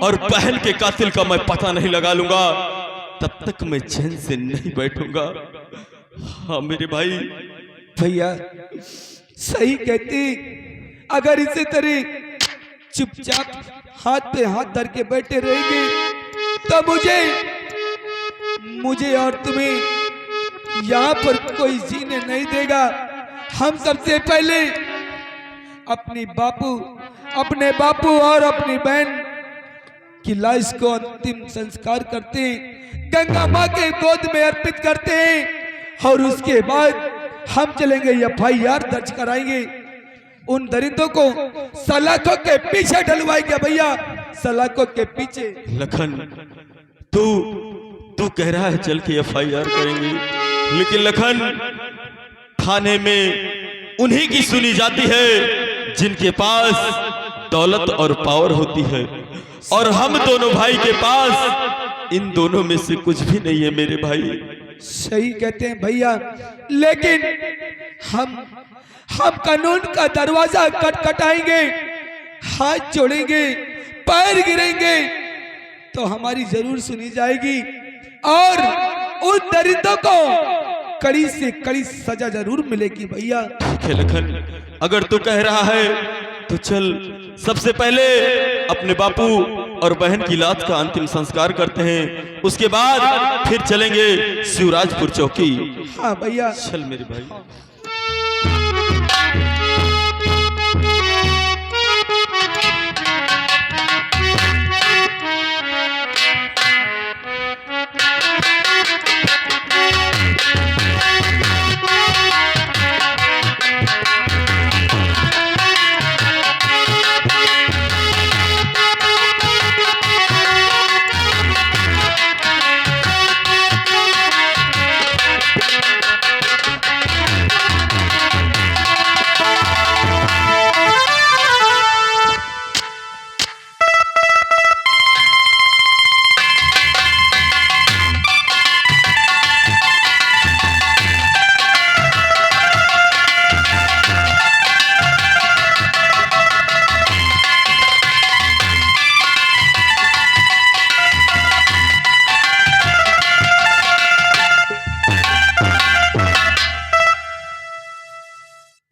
और बहन के कातिल का मैं पता नहीं लगा लूंगा तब तक मैं चैन से नहीं बैठूंगा। हाँ मेरे भाई। भैया सही कहती। अगर इसे तरह चुपचाप हाथ पे हाथ धर के बैठे रहेंगे तो मुझे और तुम्हें यहाँ पर कोई जीने नहीं देगा। हम सबसे पहले अपने बापू और अपनी बहन की लाश को अंतिम संस्कार करते हैं, गंगा माँ के गोद में अर्पित करते हैं और उसके बाद हम चलेंगे एफआईआर दर्ज कराएंगे। उन दरिंदों को सलाखों के पीछे डलवाएंगे भैया, सलाखों के पीछे। लखन, तू कह रहा है चल के एफआईआर करेंगे, लेकिन लखन, थाने में उन्हीं की सुनी जाती है जिनके पास दौलत और पावर होती है, और हम दोनों भाई के पास इन दोनों में से कुछ भी नहीं है मेरे भाई। सही कहते हैं भैया, लेकिन हम कानून का दरवाजा खटखटाएंगे, हाथ जोड़ेंगे, पैर गिरेंगे तो हमारी जरूर सुनी जाएगी और उन दरिंदों को कड़ी से कड़ी सजा जरूर मिलेगी भैया। ठीक है लखन, अगर तू कह रहा है तो चल सबसे पहले अपने बापू और बहन की लाश का अंतिम संस्कार करते हैं, उसके बाद फिर चलेंगे शिवराजपुर चौकी। हाँ भैया चल मेरे भाई।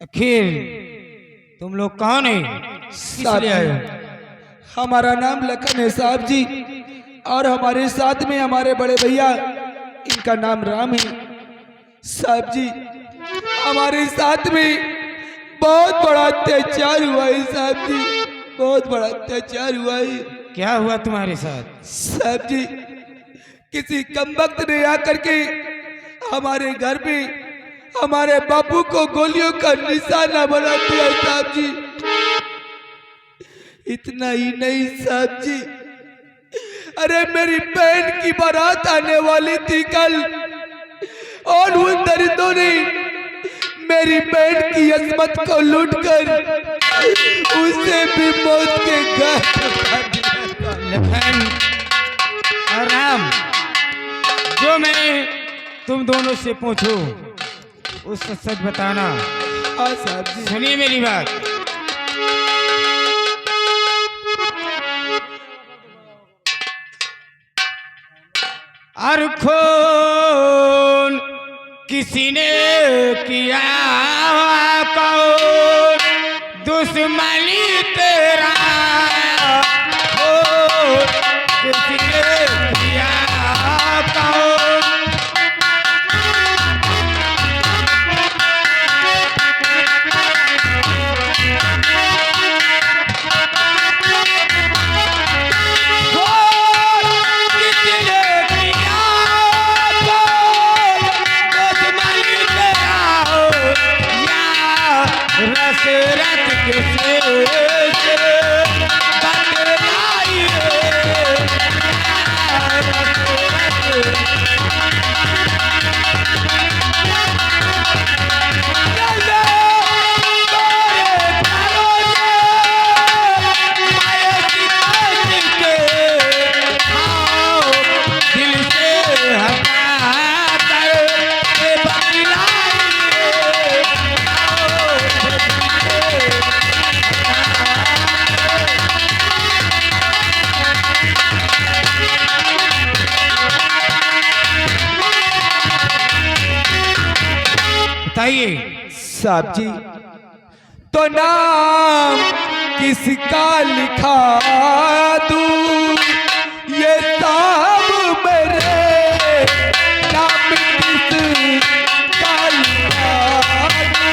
आखिर तुम लोग कौन है? किस लिए आए हो? हमारा नाम लखन है साहब जी, और हमारे साथ में हमारे बड़े भैया, इनका नाम राम है साहब जी। हमारे साथ में बहुत बड़ा अत्याचार हुआ है साहब जी, बहुत बड़ा अत्याचार हुआ है। क्या हुआ तुम्हारे साथ? साहब जी, किसी कमबख्त ने आकर के हमारे घर में हमारे बापू को गोलियों का निशाना बना दिया साहब जी। इतना ही नहीं साहब जी, अरे मेरी बहन की बारात आने वाली थी कल, और उन दरिंदों ने मेरी बहन की अजमत को लूटकर उसे भी मौत के घाट उतार दिया। लखन और राम, जो मैं तुम दोनों से पूछूं उसका सच बताना। हाँ साहब जी। सुनिए मेरी बात। और खून किसी ने किया कौन दुश्मनी तेरा, किसी ने किया कौन। साहब जी, तो नाम किसका लिखा दूं, ये साहब मेरे नाम किसका लिखा दूं।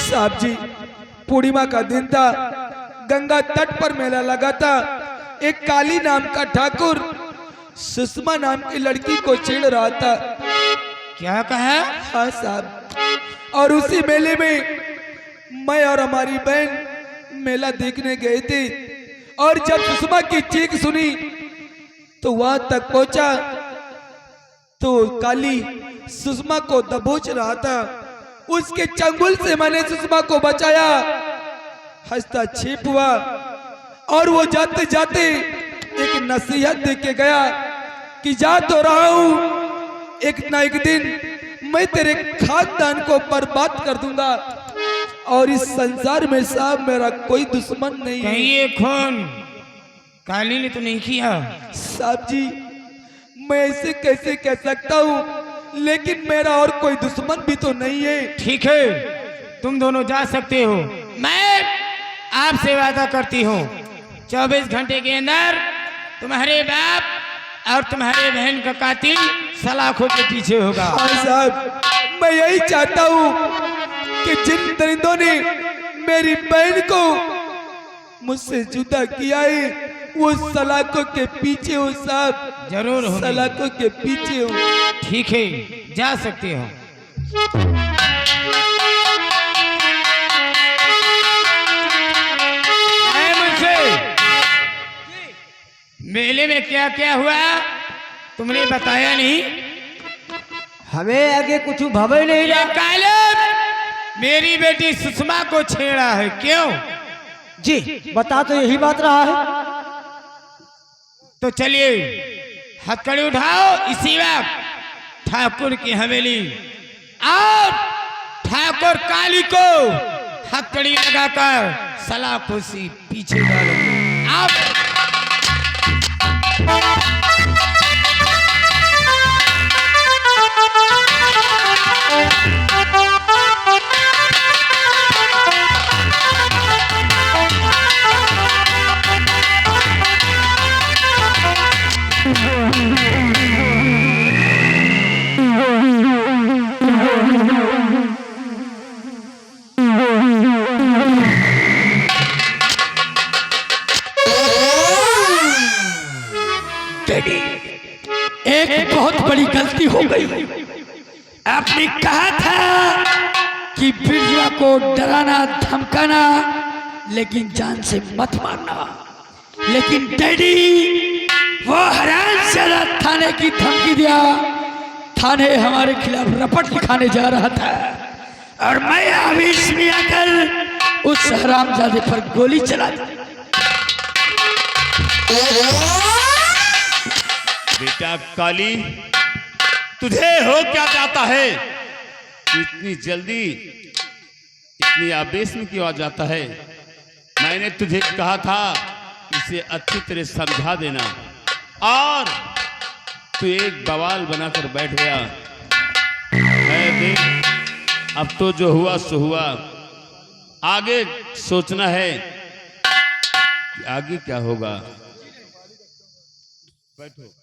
साहब जी, पूर्णिमा का दिन था, गंगा तट पर मेला लगा था। एक काली नाम का ठाकुर सुषमा नाम की लड़की को छेड़ रहा था। क्या कहा? हाँ साहब, और उसी मेले में मैं और हमारी बहन मेला देखने गए थे, और जब सुषमा की चीख सुनी तो वहां तक पहुंचा तो काली सुषमा को दबोच रहा था। उसके चंगुल से मैंने सुषमा को बचाया, हस्तक्षेप हुआ, और वो जाते जाते एक नसीहत दे के गया कि जा तो रहा हूं, एक ना एक दिन मैं तेरे खानदान को बर्बाद कर दूंगा, और इस संसार में साहब मेरा कोई दुश्मन नहीं है। कहीं ये खून काली ने तो नहीं किया? साहब जी, मैं ऐसे कैसे कह सकता हूँ, लेकिन मेरा और कोई दुश्मन भी तो नहीं है। ठीक है, तुम दोनों जा सकते हो। मैं आपसे वादा करती हूँ 24 घंटे के अंदर तुम्हारे बाप और तुम्हारे बहन का कातिल सलाखों के पीछे होगा। हाँ साहब, मैं यही चाहता हूँ कि जिन दरिंदों ने मेरी बहन को मुझसे जुदा किया है वो सलाखों के पीछे हो साहब, जरूर होंगे। सलाखों के पीछे हो। ठीक है, जा सकते हो। मेले में क्या क्या हुआ तुमने बताया नहीं? हमें आगे कुछ भवे नहीं ये कालब मेरी बेटी सुषमा को छेड़ा है, क्यों? जी बता तो यही बात रहा है। तो चलिए हथकड़ी उठाओ, इसी वक्त ठाकुर की हवेली और ठाकुर काली को हथकड़ी लगाकर सलाखों से पीछे डालोगे। आप एक बहुत बड़ी गलती हो गई। आपने कहा था कि बिरजुआ को डराना धमकाना लेकिन जान से मत मारना, लेकिन डैडी वो हरामजादा थाने की धमकी दिया। थाने हमारे खिलाफ रपट लिखाने जा रहा था और मैं आवेश में आकर उस हरामजादे पर गोली चला दी। बेटा काली, तुझे हो क्या जाता है? इतनी जल्दी इतनी आवेश में क्यों आ जाता है? मैंने तुझे कहा था इसे अच्छी तरह समझा देना और तू एक बवाल बनाकर बैठ गया। मैं देख, अब तो जो हुआ सो हुआ, आगे सोचना है कि आगे क्या होगा। बैठो।